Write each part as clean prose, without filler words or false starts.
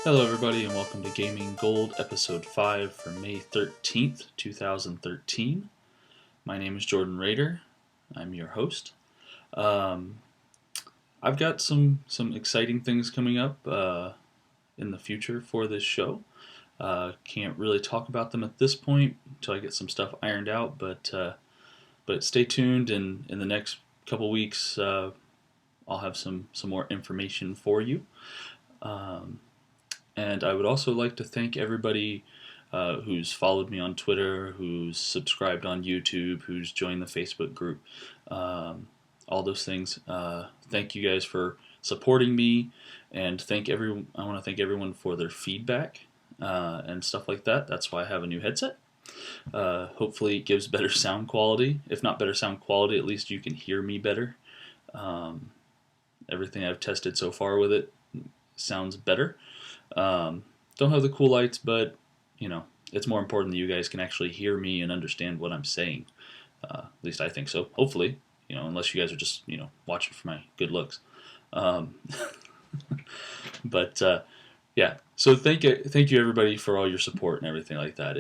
Hello, everybody, and welcome to Gaming Gold, Episode 5 for May 13th, 2013. My name is Jordan Rader. I'm your host. Um, I've got some exciting things coming up in the future for this show. Can't really talk about them at this point until I get some stuff ironed out, but stay tuned, and in the next couple weeks, I'll have some more information for you. Um, And I would also like to thank everybody who's followed me on Twitter, who's subscribed on YouTube, who's joined the Facebook group, all those things. Thank you guys for supporting me, and I want to thank everyone for their feedback and stuff like that. That's why I have a new headset. Hopefully, it gives better sound quality. If not better sound quality, at least you can hear me better. Um, Everything I've tested so far with it sounds better. Um, don't have the cool lights, but it's more important that you guys can actually hear me and understand what I'm saying. At least I think so. Hopefully, unless you guys are just watching for my good looks. Um, but yeah, so thank you everybody for all your support and everything like that.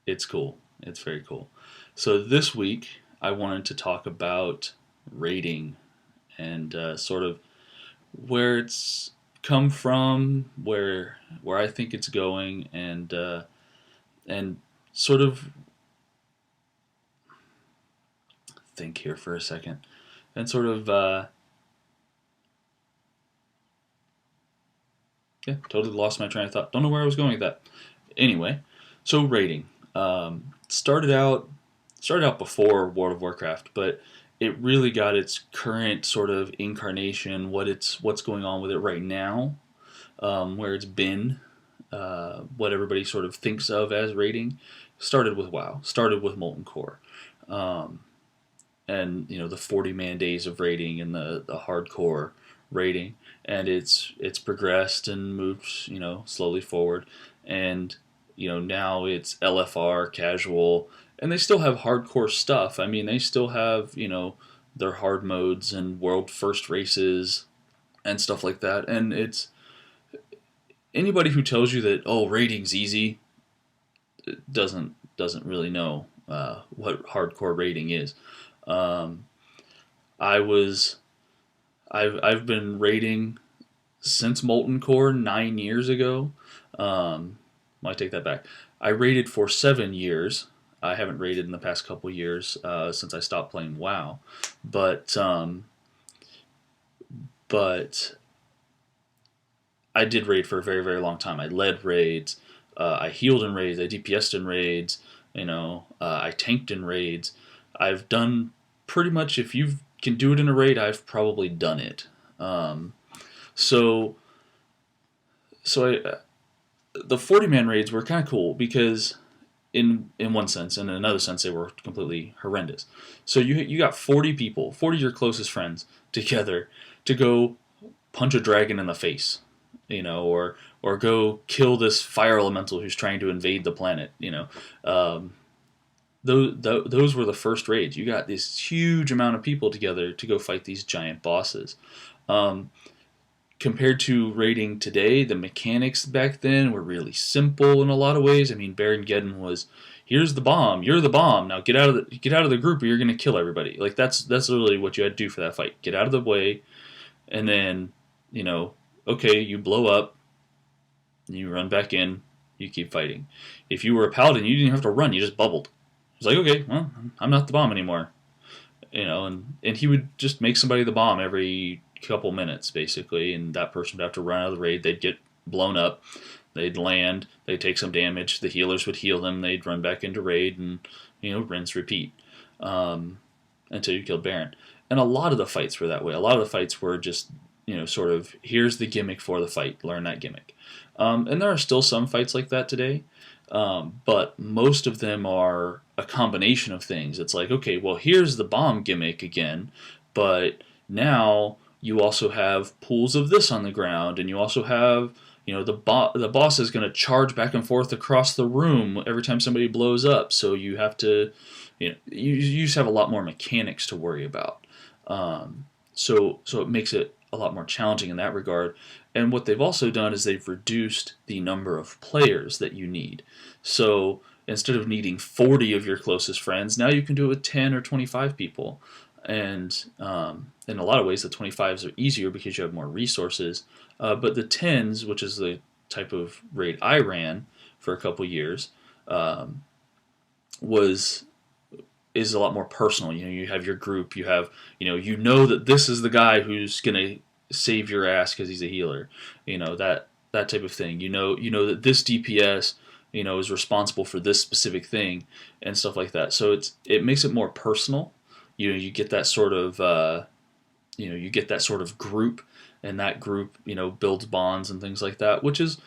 It's cool. It's very cool. So this week I wanted to talk about rating and sort of where it's come from, where I think it's going, and sort of think here for a second, and sort of yeah, totally lost my train of thought. Don't know where I was going with that. Anyway, so rating started out before World of Warcraft, but it really got its current sort of incarnation, what's going on with it right now, where it's been, what everybody sort of thinks of as rating, started with WoW, started with Molten Core, um, and the 40-man days of rating and the hardcore rating, and it's progressed and moved slowly forward, and now it's LFR casual, and they still have hardcore stuff. I mean, they still have their hard modes and world first races and stuff like that, and it's anybody who tells you that rating's easy doesn't really know what hardcore rating is. Um, I was I've been rating since Molten Core 9 years ago. I take that back. I rated for 7 years. I haven't rated in the past couple years since I stopped playing WoW, but but I did raid for a very, very long time. I led raids, I healed in raids, I DPS'd in raids, I tanked in raids. I've done pretty much, if you can do it in a raid, I've probably done it. Um, so, so the 40-man raids were kind of cool because in one sense, and in another sense, they were completely horrendous. So you got 40 people, 40 of your closest friends together to go punch a dragon in the face, or go kill this fire elemental who's trying to invade the planet. Um, those were the first raids. You got this huge amount of people together to go fight these giant bosses. Um, Compared to raiding today, the mechanics back then were really simple in a lot of ways. I mean, Baron Geddon was, here's the bomb, you're the bomb. Now get out of the group, or you're gonna kill everybody. Like that's literally what you had to do for that fight. Get out of the way, and then okay, you blow up, you run back in, you keep fighting. If you were a paladin, you didn't have to run; you just bubbled. It's like, okay, well, I'm not the bomb anymore, and he would just make somebody the bomb every couple minutes, basically, and that person would have to run out of the raid. They'd get blown up, they'd land, they'd take some damage, the healers would heal them, they'd run back into raid, and rinse, repeat, um, until you killed Baron. And a lot of the fights were that way. A lot of the fights were just sort of, here's the gimmick for the fight, learn that gimmick. And there are still some fights like that today, but most of them are a combination of things. It's like, okay, well, here's the bomb gimmick again, but now you also have pools of this on the ground, and you also have, the boss is going to charge back and forth across the room every time somebody blows up. So you have to, you just have a lot more mechanics to worry about. So it makes it a lot more challenging in that regard. And what they've also done is they've reduced the number of players that you need. So instead of needing 40 of your closest friends, now you can do it with 10 or 25 people. And in a lot of ways, the 25s are easier because you have more resources. But the 10s, which is the type of raid I ran for a couple years, um, was is a lot more personal. You have your group. You know that this is the guy who's gonna save your ass because he's a healer. That type of thing. You know that this DPS is responsible for this specific thing and stuff like that. So it makes it more personal. You get that sort of group, and that group builds bonds and things like that, which is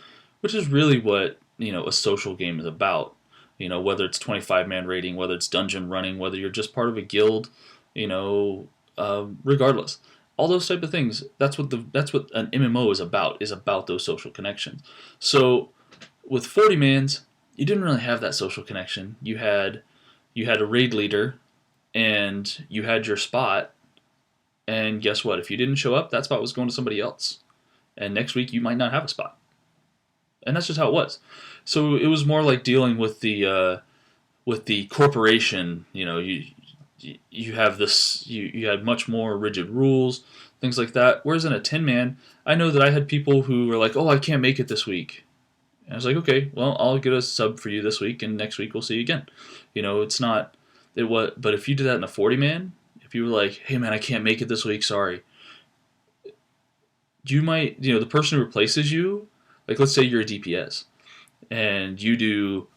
really what a social game is about. Whether it's 25-man raiding, whether it's dungeon running, whether you're just part of a guild, regardless, all those type of things. That's what an MMO is about those social connections. So with 40 mans, you didn't really have that social connection. You had a raid leader, and you had your spot. And guess what? If you didn't show up, that spot was going to somebody else. And next week you might not have a spot. And that's just how it was. So it was more like dealing with the corporation. You have this. You had much more rigid rules, things like that. Whereas in a 10-man, I know that I had people who were like, "Oh, I can't make it this week." And I was like, "Okay, well, I'll get a sub for you this week, and next week we'll see you again." It's not it was. But if you did that in a 40-man, if you were like, "Hey, man, I can't make it this week. Sorry," you might, the person who replaces you, like let's say you're a DPS and you do,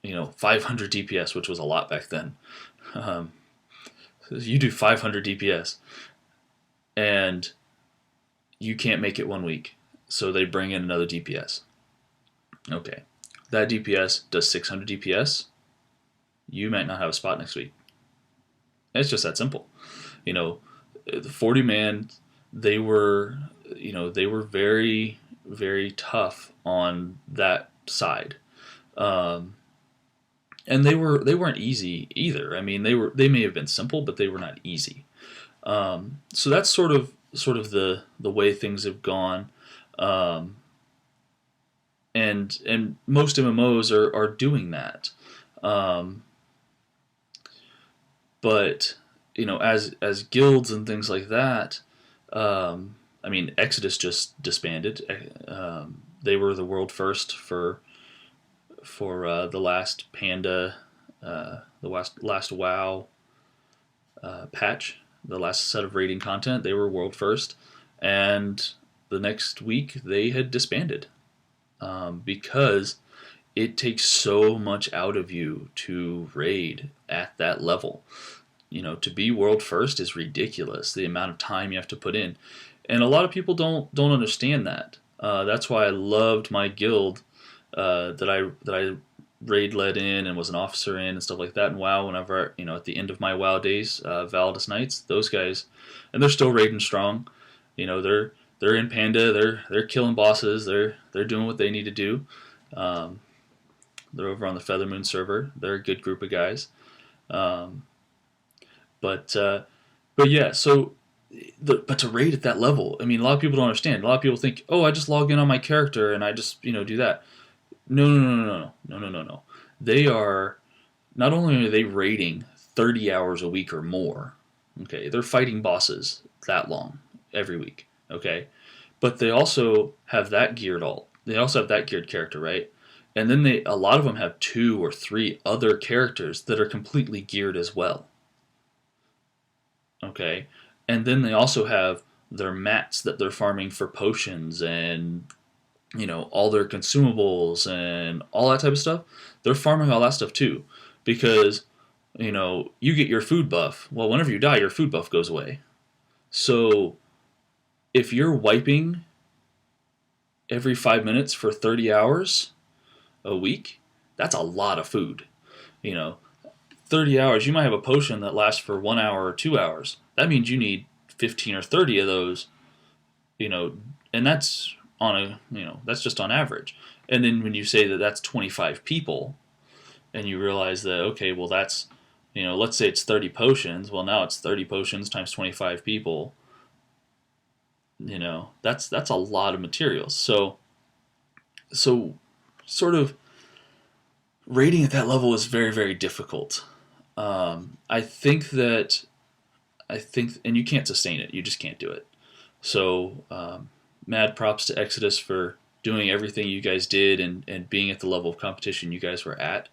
500 DPS, which was a lot back then. Um, you do 500 DPS and you can't make it one week. So they bring in another DPS. Okay. That DPS does 600 DPS. You might not have a spot next week. It's just that simple. The 40-man, they were very, very tough on that side. Um, and they weren't easy either. I mean, they may have been simple, but they were not easy. So that's sort of the way things have gone. Um, and most MMOs are doing that. Um, but as guilds and things like that, I mean, Exodus just disbanded. They were the world first for the last Panda, the last WoW patch, the last set of raiding content. They were world first, and the next week they had disbanded because it takes so much out of you to raid at that level. To be world first is ridiculous. The amount of time you have to put in, and a lot of people don't understand that. That's why I loved my guild that I raid led in and was an officer in and stuff like that. And WoW, whenever at the end of my WoW days, Validus Knights, those guys, and they're still raiding strong. They're in Panda. They're killing bosses. They're doing what they need to do. Um, they're over on the Feathermoon server. They're a good group of guys. Um, but but yeah, so but to raid at that level, I mean, a lot of people don't understand. A lot of people think, oh, I just log in on my character and I just do that. No, no, no, no, no, no, no, no, no. They are not only are they raiding 30 hours a week or more. Okay, they're fighting bosses that long every week. Okay, but they also have that geared alt. They also have that geared character, right? And then a lot of them have 2 or 3 other characters that are completely geared as well. Okay, and then they also have their mats that they're farming for potions and all their consumables and all that type of stuff. They're farming all that stuff too, because you get your food buff. Well, whenever you die, your food buff goes away. So if you're wiping every 5 minutes for 30 hours a week, that's a lot of food. You know, 30 hours, you might have a potion that lasts for 1 hour or 2 hours. That means you need 15 or 30 of those, and that's that's just on average. And then when you say that that's 25 people, and you realize that, okay, well, that's, let's say it's 30 potions. Well, now it's 30 potions times 25 people. That's a lot of materials. So sort of rating at that level is very, very difficult. I think that and you can't sustain it. You just can't do it. So mad props to Exodus for doing everything you guys did and being at the level of competition you guys were at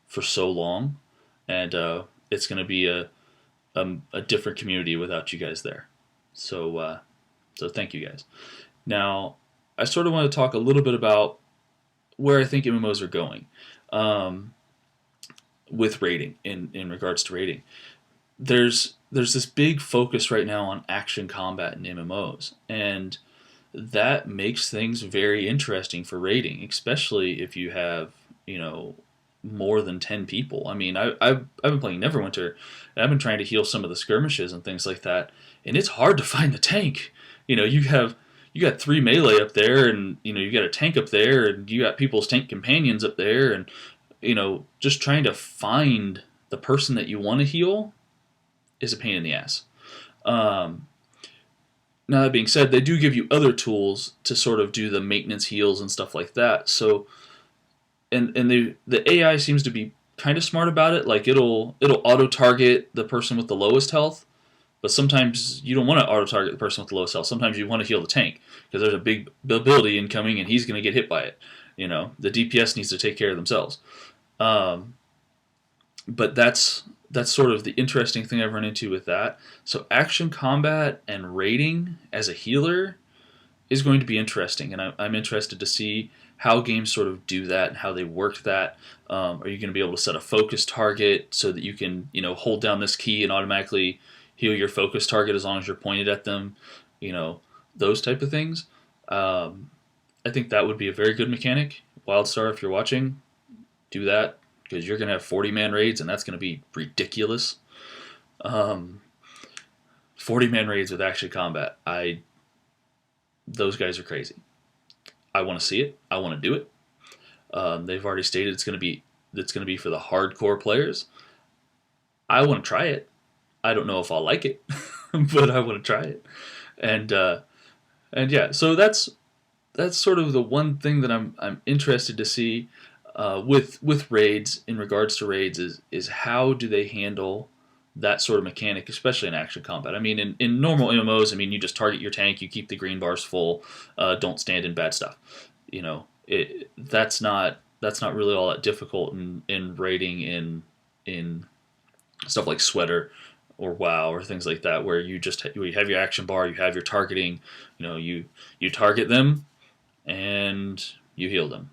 for so long. And it's going to be a different community without you guys there. So thank you guys. Now, I sort of want to talk a little bit about where I think MMOs are going with rating, in regards to rating. There's this big focus right now on action combat in MMOs, and that makes things very interesting for rating, especially if you have, more than 10 people. I mean, I've been playing Neverwinter, and I've been trying to heal some of the skirmishes and things like that, and it's hard to find the tank. You got 3 melee up there, and you got a tank up there, and you got people's tank companions up there, and just trying to find the person that you want to heal is a pain in the ass. Now that being said, they do give you other tools to sort of do the maintenance heals and stuff like that. So, and the AI seems to be kind of smart about it. Like it'll auto target the person with the lowest health, but sometimes you don't want to auto target the person with the lowest health. Sometimes you want to heal the tank because there's a big ability incoming and he's going to get hit by it. The DPS needs to take care of themselves. But that's sort of the interesting thing I've run into with that. So action combat and rating as a healer is going to be interesting, and I'm interested to see how games sort of do that and how they work that. Are you going to be able to set a focus target so that you can hold down this key and automatically heal your focus target as long as you're pointed at them? Those type of things. I think that would be a very good mechanic. WildStar, if you're watching, do that, because you're going to have 40-man raids, and that's going to be ridiculous. 40-man raids with action combat. Those guys are crazy. I want to see it. I want to do it. They've already stated it's going to be for the hardcore players. I want to try it. I don't know if I'll like it, but I want to try it. And yeah, so that's sort of the one thing that I'm interested to see with raids, in regards to raids, is how do they handle that sort of mechanic, especially in action combat. I mean, in normal MMOs, you just target your tank, you keep the green bars full, don't stand in bad stuff. That's not really all that difficult in raiding in stuff like Sweater or WoW or things like that, where you have your action bar, you have your targeting, you target them and you heal them,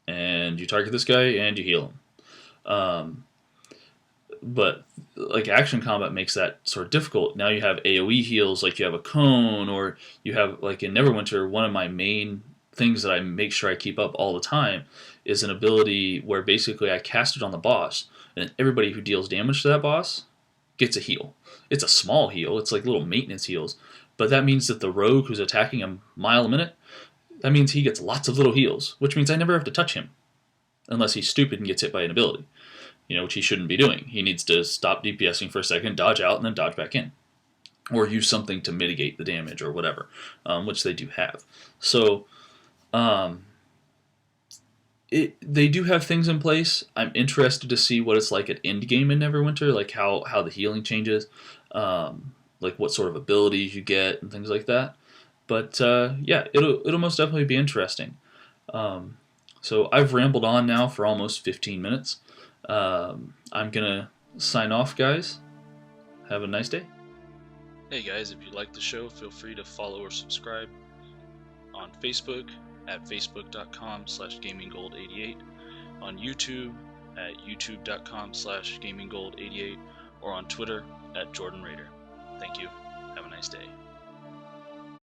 and you target this guy and you heal him. But like action combat makes that sort of difficult. Now you have AoE heals, like you have a cone, or you have, like in Neverwinter, one of my main things that I make sure I keep up all the time is an ability where basically I cast it on the boss, and everybody who deals damage to that boss gets a heal. It's a small heal, it's like little maintenance heals, but that means that the rogue who's attacking a mile a minute, that means he gets lots of little heals, which means I never have to touch him, unless he's stupid and gets hit by an ability. Which he shouldn't be doing. He needs to stop DPSing for a second, dodge out, and then dodge back in. Or use something to mitigate the damage or whatever, which they do have. So, they do have things in place. I'm interested to see what it's like at endgame in Neverwinter, like how the healing changes, like what sort of abilities you get and things like that. But yeah, it'll most definitely be interesting. So I've rambled on now for almost 15 minutes. I'm gonna sign off, guys. Have a nice day. Hey guys, if you like the show, feel free to follow or subscribe on Facebook at facebook.com/gaminggold88, on YouTube at youtube.com/gaminggold88, or on Twitter at Jordan Raider. Thank you. Have a nice day.